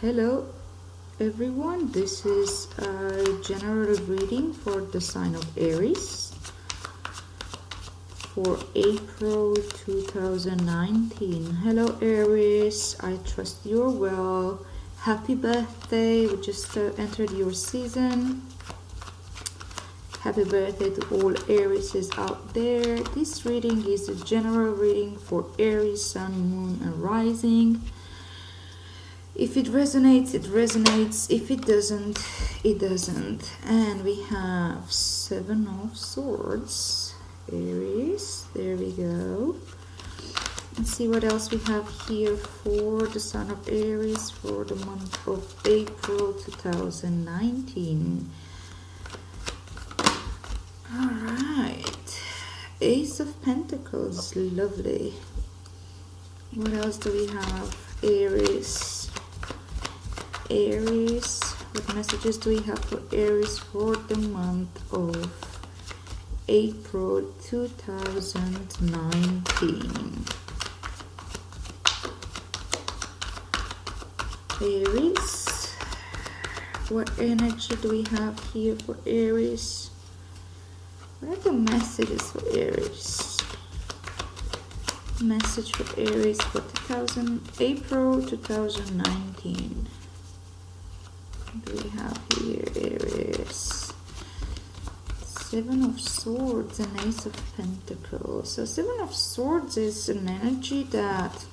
Hello everyone, this is a general reading for the sign of Aries for April 2019. Hello Aries, I trust you're well. Happy birthday, we just entered your season. Happy birthday to all Aries out there. This reading is a general reading for Aries, Sun, Moon and Rising. If it resonates, it resonates. If it doesn't, it doesn't. And we have Seven of Swords. Aries. There we go. Let's see what else we have here for the Sun of Aries for the month of April 2019. Alright. Ace of Pentacles. Lovely. What else do we have? Aries. Aries, what messages do we have for Aries for the month of April 2019? Aries, what energy do we have here for Aries? What are the messages for Aries? Message for Aries for April 2019. What do we have here, Aries? Seven of Swords and Ace of Pentacles. So Seven of Swords is an energy that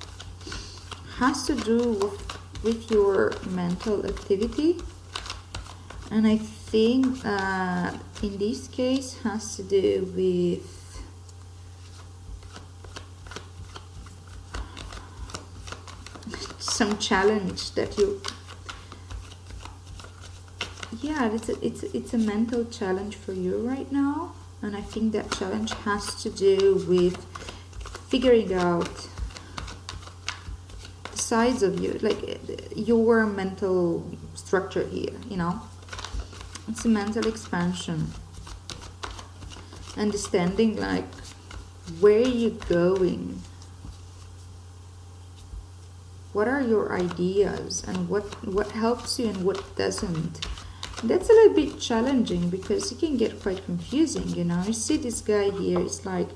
has to do with your mental activity. And I think that in this case has to do with some challenge that you... Yeah, it's a mental challenge for you right now, and I think that challenge has to do with figuring out the sides of you, like your mental structure here, you know. It's a mental expansion, understanding like where you're going, what are your ideas, and what helps you and what doesn't. That's a little bit challenging because it can get quite confusing, you know. You see this guy here, it's like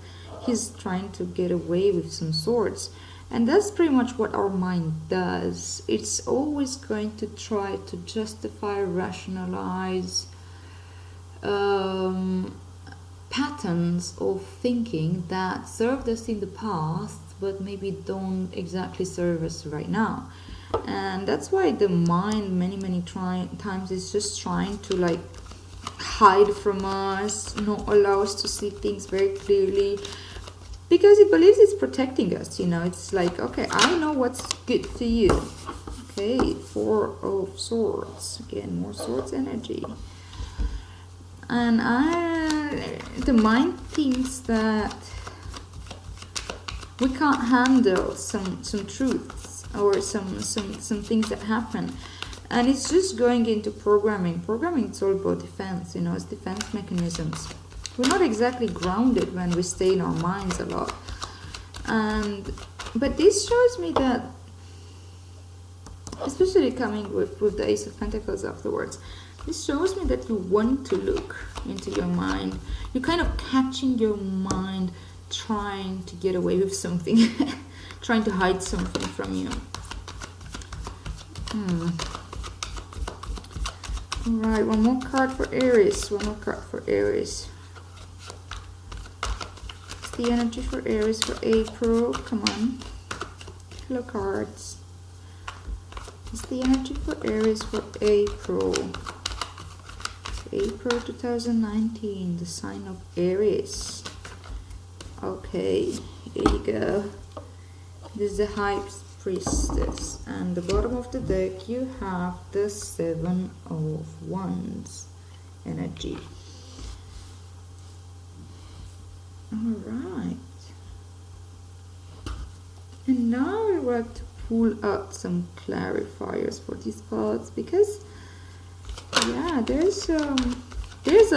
he's trying to get away with some swords. And that's pretty much what our mind does. It's always going to try to justify, rationalize patterns of thinking that served us in the past, but maybe don't exactly serve us right now. And that's why the mind many times is just trying to like hide from us, not allow us to see things very clearly, because it believes it's protecting us, you know. It's like, okay, I know what's good for you. Okay, Four of Swords, again, more swords energy. And the mind thinks that we can't handle some truths or some things that happen, and it's just going into programming. It's all about defense, you know. It's defense mechanisms. We're not exactly grounded when we stay in our minds a lot, but this shows me that, especially coming with the Ace of Pentacles afterwards, this shows me that you want to look into your mind. You're kind of catching your mind trying to get away with something, trying to hide something from you. Alright, one more card for Aries. What's the energy for Aries for April? Come on. Hello cards. What's the energy for Aries for April? April 2019, the sign of Aries. Okay, here you go. This is the High Priestess, and the bottom of the deck you have the Seven of Wands energy. Alright, and now I would like to pull out some clarifiers for these cards, because yeah, there's a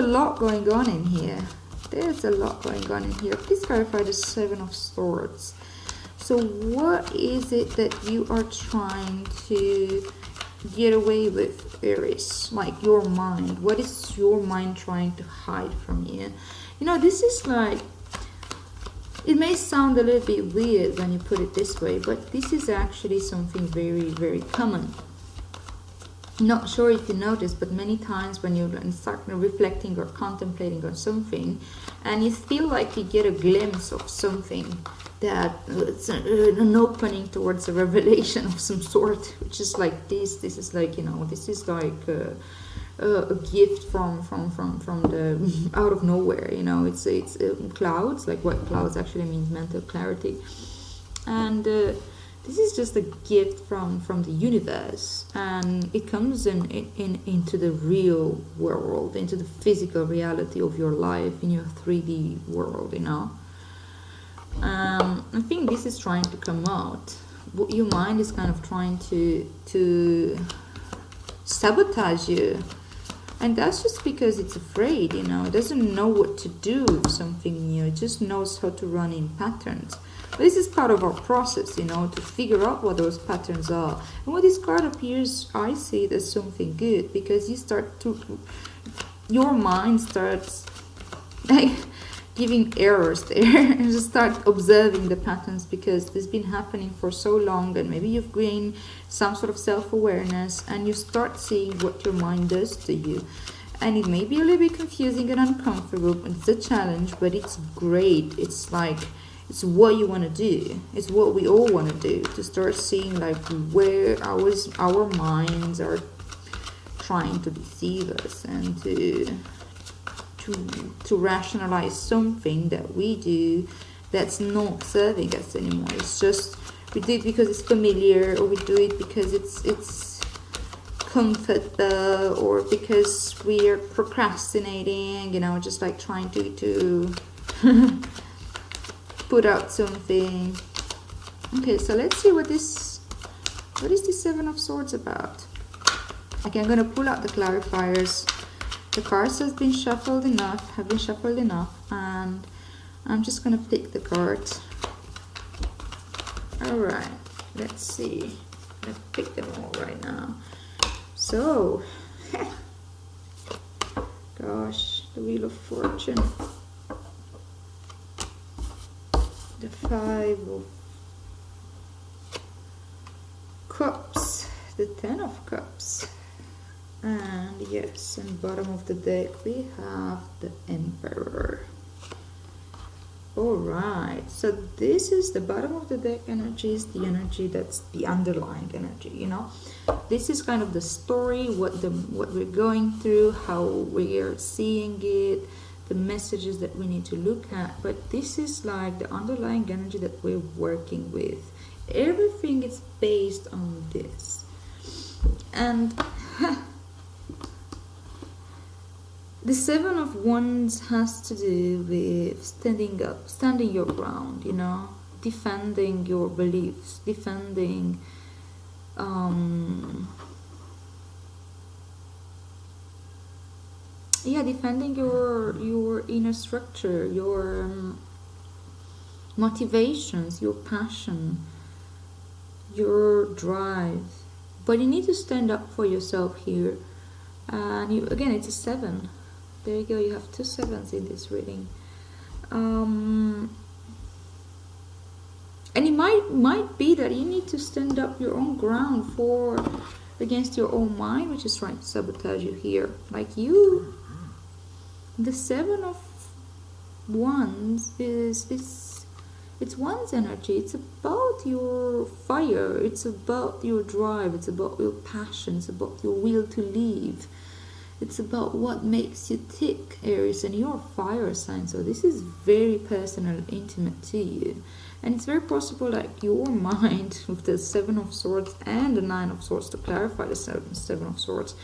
lot going on in here. Please clarify the Seven of Swords. So what is it that you are trying to get away with, Aries? Like your mind. What is your mind trying to hide from you? You know, this is like, it may sound a little bit weird when you put it this way, but this is actually something very, very common. Not sure if you notice, but many times when you start reflecting or contemplating on something, and you feel like you get a glimpse of something that it's an opening towards a revelation of some sort, which is like this is like, you know, this is like a gift from the out of nowhere, you know. It's clouds, like white clouds actually means mental clarity, and this is just a gift from the universe, and it comes into the real world, into the physical reality of your life, in your 3D world, you know. I think this is trying to come out. Your mind is kind of trying to sabotage you, and that's just because it's afraid, you know. It doesn't know what to do with something new. It just knows how to run in patterns. But this is part of our process, you know, to figure out what those patterns are. And when this card appears, I see it as something good, because your mind starts like giving errors there and just start observing the patterns, because it's been happening for so long, and maybe you've gained some sort of self-awareness, and you start seeing what your mind does to you. And it may be a little bit confusing and uncomfortable, but it's a challenge, but it's great. It's like, it's what you want to do. It's what we all want to do, to start seeing like where our minds are trying to deceive us, and to rationalize something that we do that's not serving us anymore. It's just, we do it because it's familiar, or we do it because it's comfortable, or because we are procrastinating, you know, just like trying to put out something. Okay, so let's see what is the Seven of Swords about. Okay, I'm gonna pull out the clarifiers. The cards have been shuffled enough, and I'm just gonna pick the cards. Alright, let's see. Let's pick them all right now. So, gosh, the Wheel of Fortune. The Five of Cups. The Ten of Cups. And yes, and bottom of the deck we have the Emperor. Alright, so this is the bottom of the deck energy, is the energy that's the underlying energy, you know. This is kind of the story, what we're going through, how we are seeing it, the messages that we need to look at. But this is like the underlying energy that we're working with. Everything is based on this. And the Seven of Wands has to do with standing up, standing your ground, you know, defending your beliefs, defending defending your inner structure, your motivations, your passion, your drive. But you need to stand up for yourself here. And again, it's a 7. There you go, you have 2 sevens in this reading. And it might be that you need to stand up your own ground against your own mind, which is trying to sabotage you here. Like you, the Seven of Wands it's one's energy. It's about your fire, it's about your drive, it's about your passion, it's about your will to live. It's about what makes you tick, Aries, and you're a fire sign, so this is very personal, intimate to you. And it's very possible that your mind, with the Seven of Swords and the Nine of Swords, to clarify the Seven of Swords,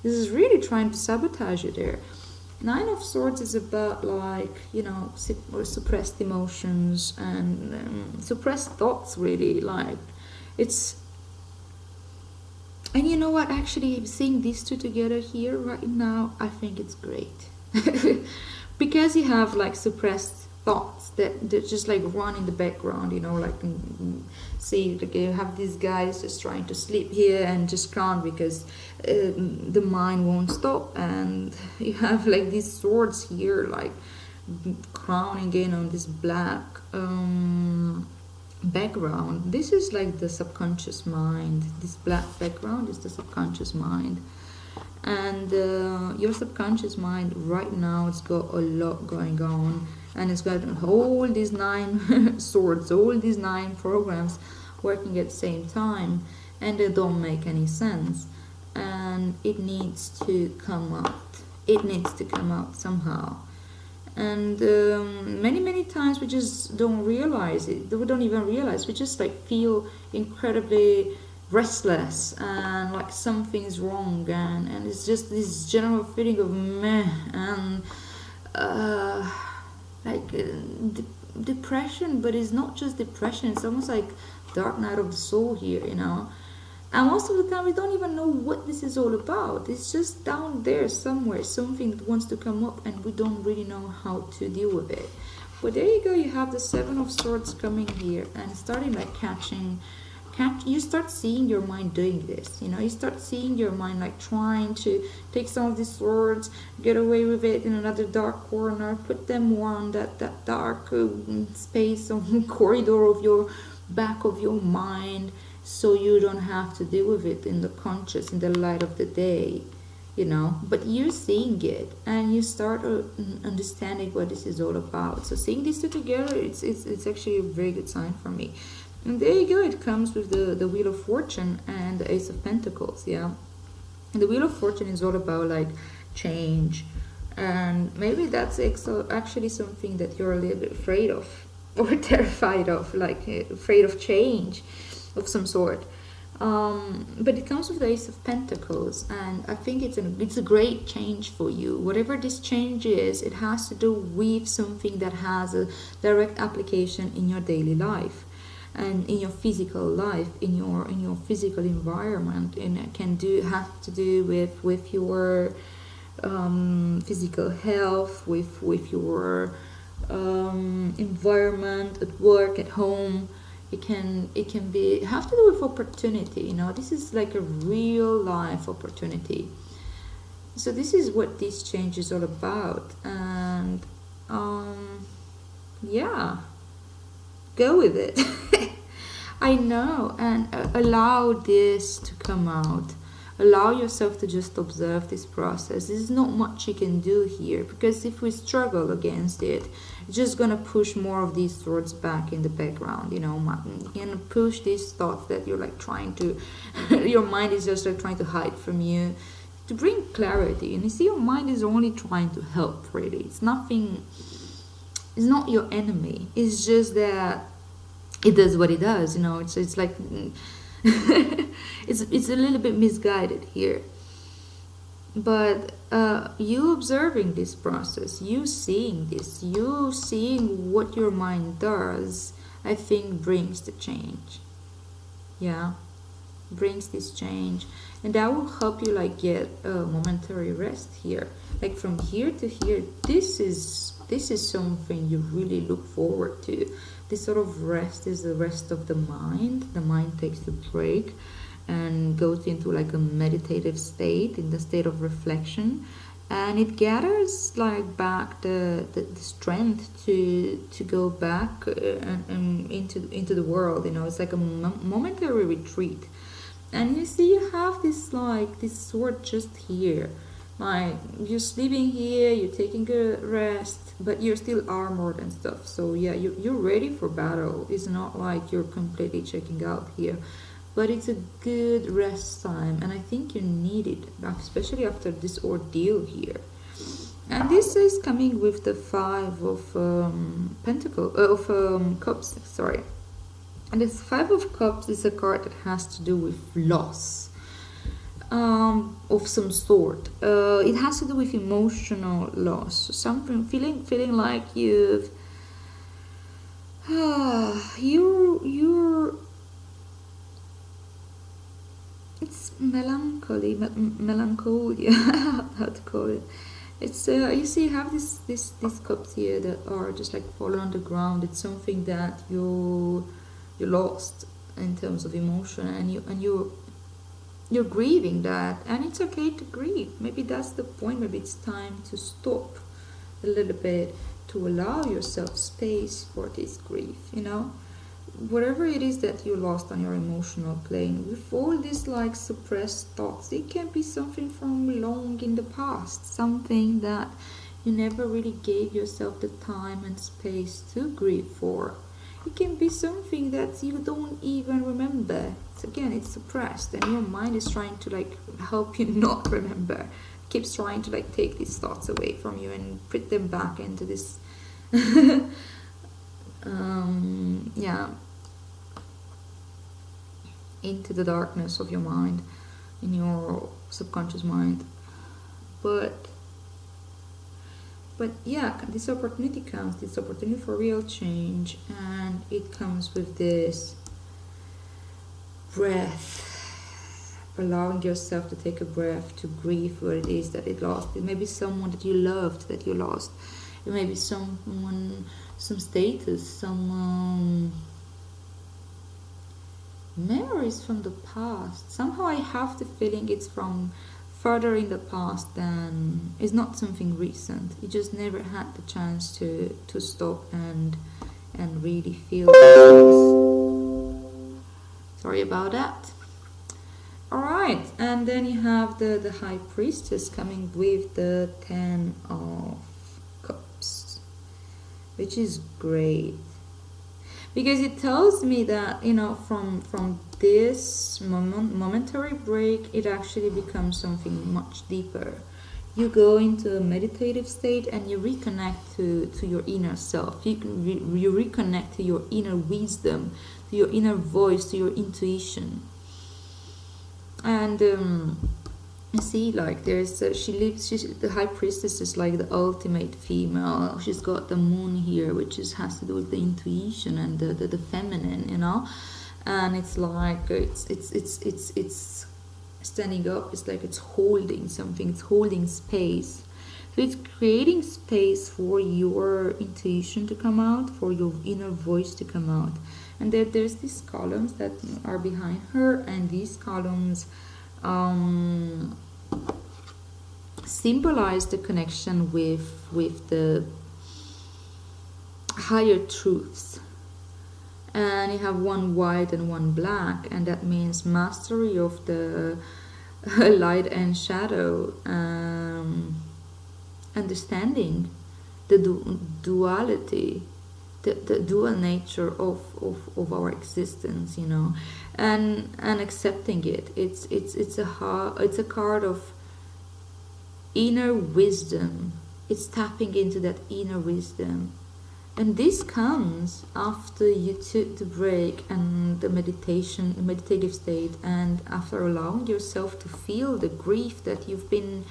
is really trying to sabotage you there. Nine of Swords is about, like, you know, suppressed emotions and suppressed thoughts, really. Like, it's... And you know what, actually, seeing these two together here right now, I think it's great. Because you have, like, suppressed thoughts that just like run in the background, you know, like see, like you have these guys just trying to sleep here and just can't because the mind won't stop, and you have like these swords here, like crowning in on this black background. This is like the subconscious mind. This black background is the subconscious mind. And your subconscious mind right now, it's got a lot going on, and it's got all these 9 swords, all these 9 programs working at the same time, and they don't make any sense, and it needs to come out. It needs to come out somehow. And many times we just don't realize it. We don't even realize. We just like feel incredibly restless and like something's wrong, and it's just this general feeling of meh, and depression. But it's not just depression, it's almost like dark night of the soul here, you know. And most of the time we don't even know what this is all about. It's just down there somewhere, something that wants to come up, and we don't really know how to deal with it. But there you go, you have the 7 of Swords coming here, and starting like you start seeing your mind doing this, you know. You start seeing your mind like trying to take some of these swords, get away with it in another dark corner, put them more on that dark space or corridor of your back of your mind, so you don't have to deal with it in the conscious, in the light of the day, you know. But you're seeing it, and you start understanding what this is all about. So seeing these two together, it's actually a very good sign for me. And there you go, it comes with the Wheel of Fortune and the Ace of Pentacles, yeah. And the Wheel of Fortune is all about like change, and maybe that's actually something that you're a little bit afraid of, or terrified of, like afraid of change of some sort. But it comes with the Ace of Pentacles, and I think it's a great change for you. Whatever this change is, it has to do with something that has a direct application in your daily life, and in your physical life, in your physical environment, and it have to do with your physical health, with your environment at work, at home. It can have to do with opportunity, you know. This is like a real life opportunity. So this is what this change is all about, and yeah, go with it. I know, and allow this to come out. Allow yourself to just observe this process. There's not much you can do here, because if we struggle against it, it's just gonna push more of these swords back in the background, you know. You're gonna push these thoughts that you're like trying to your mind is just like trying to hide from you, to bring clarity. And you see, your mind is only trying to help, really. It's not your enemy. It's just that it does what it does, you know. It's like it's a little bit misguided here. But you observing this process, you seeing this, you seeing what your mind does, I think brings the change. Yeah, brings this change, and that will help you like get a momentary rest here. Like from here to here, this is something you really look forward to. This sort of rest is the rest of the mind. The mind takes a break and goes into like a meditative state, in the state of reflection, and it gathers like back the strength to go back and into the world, you know. It's like a momentary retreat. And you see, you have this like this sword just here, like you're sleeping here, you're taking a rest, but you're still armored and stuff. So yeah, you're ready for battle. It's not like you're completely checking out here, but it's a good rest time, and I think you need it, especially after this ordeal here. And this is coming with the 5 of cups, sorry. And this 5 of cups is a card that has to do with loss of some sort. It has to do with emotional loss, something, feeling like you're it's melancholia, how to call it. It's you see, you have these cups here that are just like falling on the ground. It's something that you lost in terms of emotion, and you're grieving that, and it's okay to grieve. Maybe that's the point. Maybe it's time to stop a little bit, to allow yourself space for this grief, you know, whatever it is that you lost on your emotional plane, with all these like suppressed thoughts. It can be something from long in the past, something that you never really gave yourself the time and space to grieve for. It can be something that you don't even remember. Again, it's suppressed, and your mind is trying to like help you not remember. Keeps trying to like take these thoughts away from you and put them back into this yeah, into the darkness of your mind, in your subconscious mind. But yeah, this opportunity comes, this opportunity for real change, and it comes with this breath, allowing yourself to take a breath, to grieve what it is that it lost. It may be someone that you loved that you lost. It may be someone, some status, some memories from the past. Somehow I have the feeling it's from further in the past than, it's not something recent. You just never had the chance to stop and really feel things. Sorry about that. Alright, and then you have the High Priestess coming with the 10 of Cups, which is great. Because it tells me that, you know, from this momentary break, it actually becomes something much deeper. You go into a meditative state and you reconnect to your inner self. You reconnect to your inner wisdom, to your inner voice, to your intuition. And you see, like there's the High Priestess is like the ultimate female. She's got the moon here, which has to do with the intuition and the feminine, you know. And it's like it's standing up. It's like it's holding something. It's holding space. So it's creating space for your intuition to come out, for your inner voice to come out. And there's these columns that are behind her, and these columns symbolize the connection with the higher truths. And you have one white and one black, and that means mastery of the light and shadow, understanding the duality, the dual nature of our existence, you know, and accepting it. It's a card of inner wisdom. It's tapping into that inner wisdom. And this comes after you took the break and the meditative state, and after allowing yourself to feel the grief that you've been,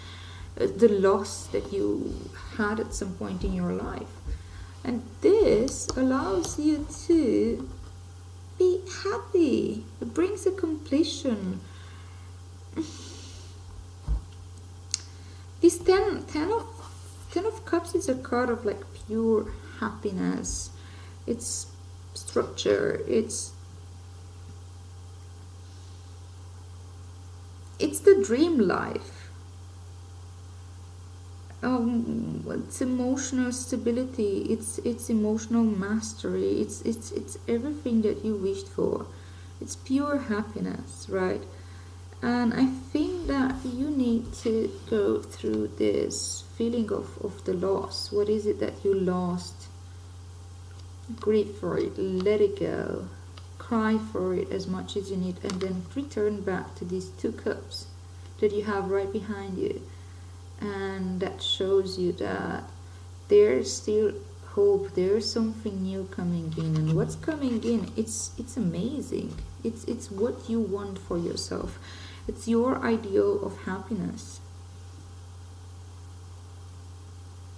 the loss that you had at some point in your life. And this allows you to be happy. It brings a completion. This 10 of Cups is a card of like pure happiness. It's structure. It's the dream life. It's emotional stability. It's emotional mastery. It's everything that you wished for. It's pure happiness, right? And I think that you need to go through this feeling of the loss. What is it that you lost? Grieve for it, let it go, cry for it as much as you need, and then return back to these 2 cups that you have right behind you. And that shows you that there's still hope, there's something new coming in. And what's coming in, it's amazing. It's what you want for yourself. It's your ideal of happiness.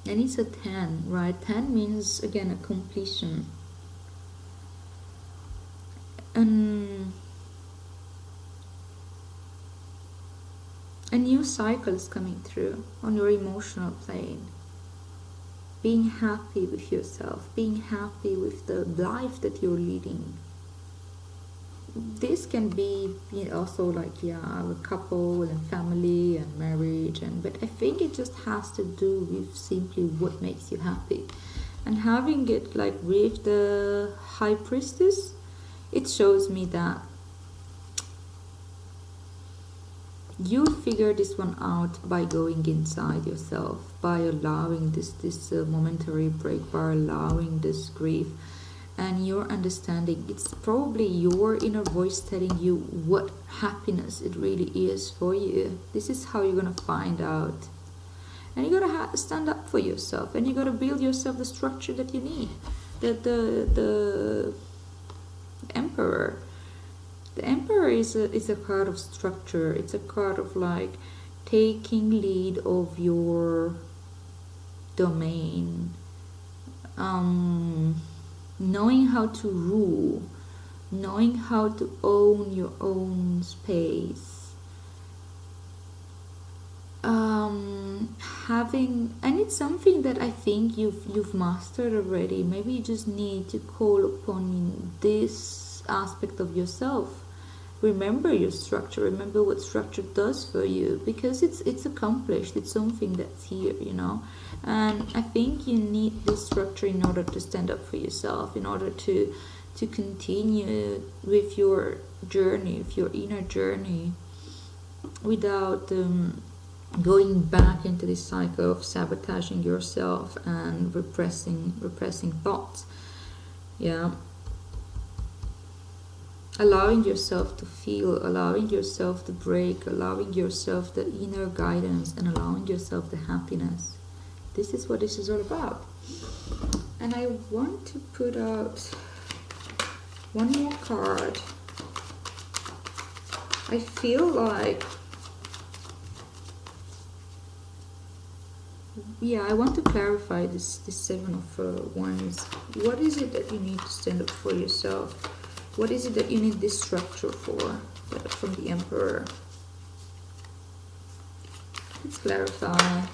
And it's a 10, right? 10 means, again, a completion. And A new cycle is coming through on your emotional plane. Being happy with yourself, being happy with the life that you're leading. This can be also like, a couple and family and marriage, but I think it just has to do with simply what makes you happy. And having it like with the High Priestess, it shows me that you'll figure this one out by going inside yourself, by allowing this momentary break, by allowing this grief, and your understanding. It's probably your inner voice telling you what happiness it really is for you. This is how you're gonna find out. And you gotta stand up for yourself, and you gotta build yourself the structure that you need. The Emperor. The Emperor is a card of structure. It's a card of like taking lead of your domain, knowing how to rule, knowing how to own your own space, and it's something that I think you've mastered already. Maybe you just need to call upon this aspect of yourself. Remember your structure, remember what structure does for you, because it's accomplished, it's something that's here, and I think you need this structure in order to stand up for yourself, in order to continue with your journey, with your inner journey, without going back into this cycle of sabotaging yourself and repressing thoughts. Allowing yourself to feel, allowing yourself to break, allowing yourself the inner guidance, and allowing yourself the happiness. This is what this is all about. And I want to put out one more card. I feel like, I want to clarify this Seven of Wands. What is it that you need to stand up for yourself? What is it that you need this structure for? From the Emperor. Let's clarify.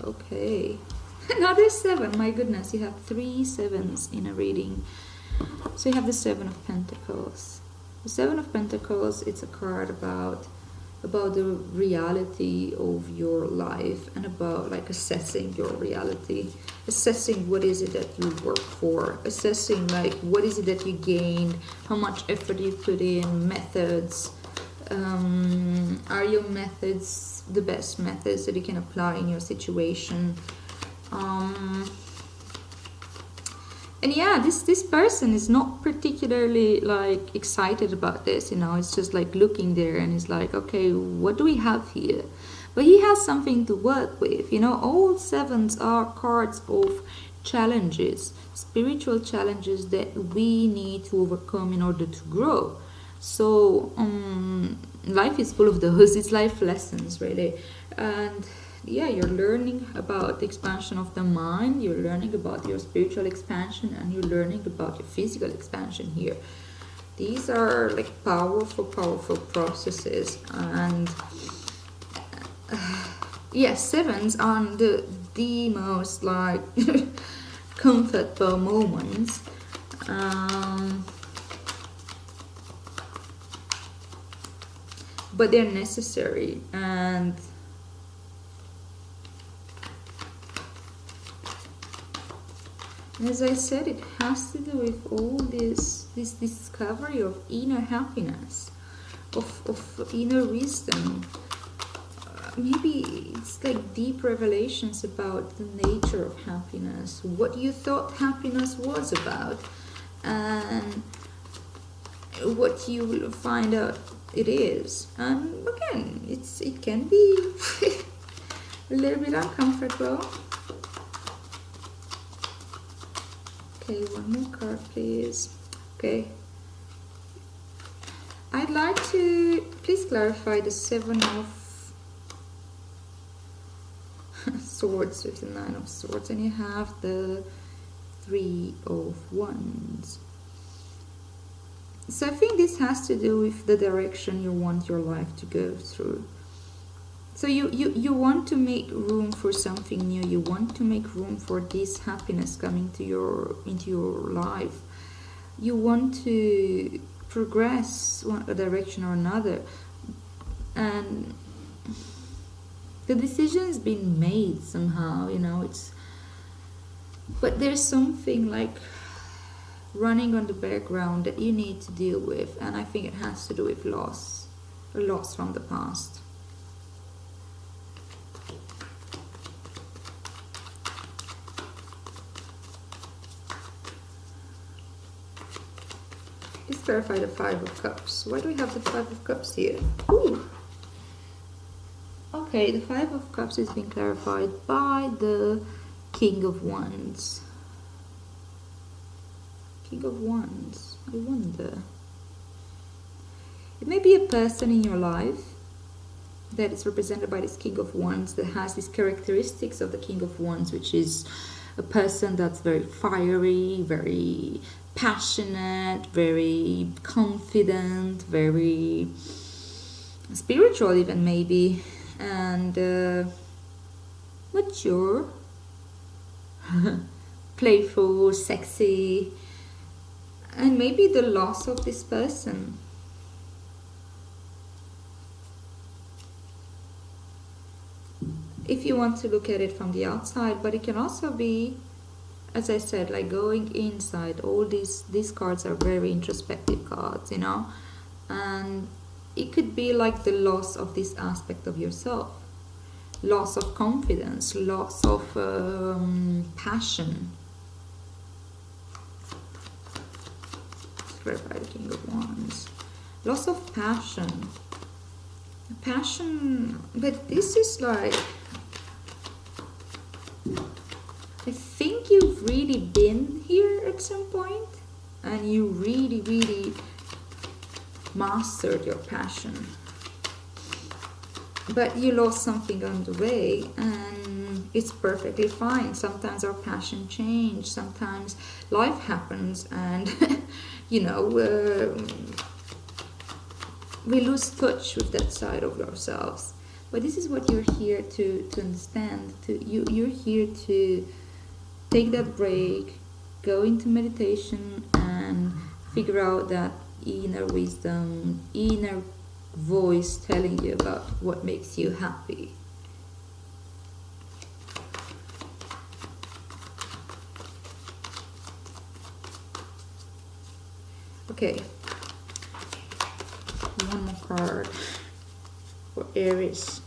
Okay. Another 7. My goodness, you have 3 sevens in a reading. So you have the 7 of Pentacles. The 7 of Pentacles, it's a card about the reality of your life, and about like assessing your reality, assessing what is it that you work for, assessing like what is it that you gained, how much effort you put in, methods. Are your methods the best methods that you can apply in your situation? And this person is not particularly like excited about this, it's just like looking there and he's like, okay, what do we have here? But he has something to work with. All sevens are cards of challenges, spiritual challenges that we need to overcome in order to grow. So life is full of those. It's life lessons, really. And you're learning about the expansion of the mind, you're learning about your spiritual expansion, and you're learning about your physical expansion here. These are like powerful processes. And sevens are the most like comfortable moments. But they're necessary. And as I said, it has to do with all this discovery of inner happiness, of inner wisdom. Maybe it's like deep revelations about the nature of happiness, what you thought happiness was about, and what you will find out it is. And again, it can be a little bit uncomfortable. Okay, one more card, please. Okay. I'd like to please clarify the 7 of Swords with the 9 of Swords, and you have the 3 of Wands. So I think this has to do with the direction you want your life to go through. So you want to make room for something new. You want to make room for this happiness coming to into your life. You want to progress one direction or another, and the decision's been made somehow. But there's something like running on the background that you need to deal with, and I think it has to do with loss, a loss from the past. Let's clarify the Five of Cups. Why do we have the Five of Cups here? Ooh. Okay, the Five of Cups is being clarified by the King of Wands. King of Wands. I wonder. It may be a person in your life that is represented by this King of Wands that has these characteristics of the King of Wands, which is a person that's very fiery, very passionate, very confident, very spiritual even maybe, and mature, playful, sexy, and maybe the loss of this person. If you want to look at it from the outside, but it can also be, as I said, like going inside. All these cards are very introspective cards, and it could be like the loss of this aspect of yourself, loss of confidence, loss of passion. Let's clarify the King of Wands. Loss of passion, but this is like, I think you've really been here at some point, and you really, really mastered your passion. But you lost something on the way, and it's perfectly fine. Sometimes our passion changes, sometimes life happens, and we lose touch with that side of ourselves. But this is what you're here to understand. You're here to take that break, go into meditation, and figure out that inner wisdom, inner voice telling you about what makes you happy. Okay, one more card for Aries.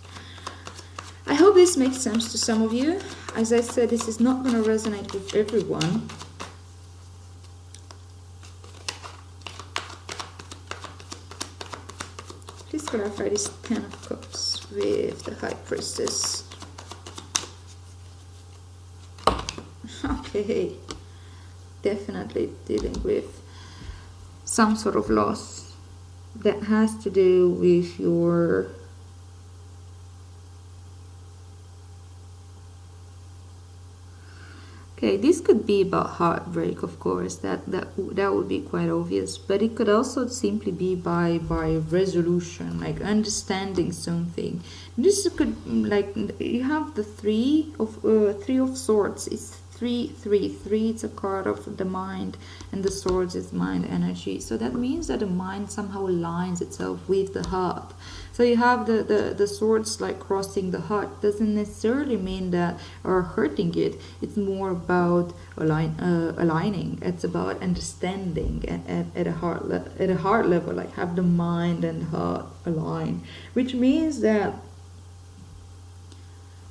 I hope this makes sense to some of you. As I said, this is not going to resonate with everyone. Please clarify this Ten of Cups with the High Priestess. Okay, definitely dealing with some sort of loss that has to do with your okay, this could be about heartbreak, of course, that would be quite obvious, but it could also simply be by resolution, like understanding something. This could, like, you have the Three of Swords. It's three. It's a card of the mind, and the Swords is mind energy. So that means that the mind somehow aligns itself with the heart. So you have the swords like crossing the heart. Doesn't necessarily mean that or hurting it. It's more about aligning. It's about understanding at a heart level, like have the mind and heart align, which means that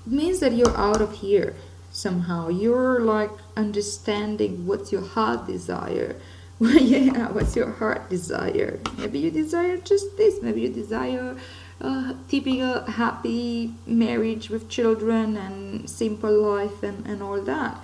you're out of here somehow. You're like understanding what's your heart desire. Yeah, what's your heart desire? Maybe you desire just this. Maybe you desire a typical happy marriage with children and simple life and all that.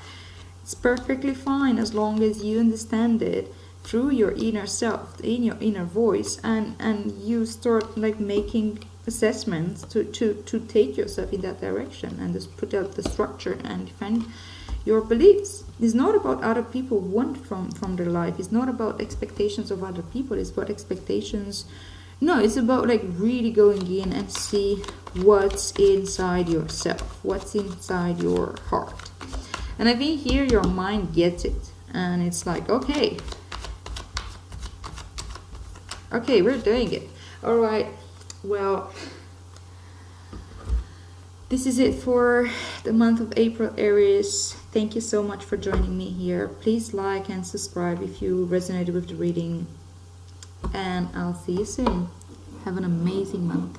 It's perfectly fine as long as you understand it through your inner self, in your inner voice, and you start like making assessments to take yourself in that direction and just put out the structure and defend your beliefs. It's not about other people want from their life. It's not about expectations of other people. It's what expectations No, it's about like really going in and see what's inside yourself, what's inside your heart. And I think here your mind gets it, and it's like, okay, we're doing it. All right, well, this is it for the month of April, Aries. Thank you so much for joining me here. Please like and subscribe if you resonated with the reading, and I'll see you soon. Have an amazing month.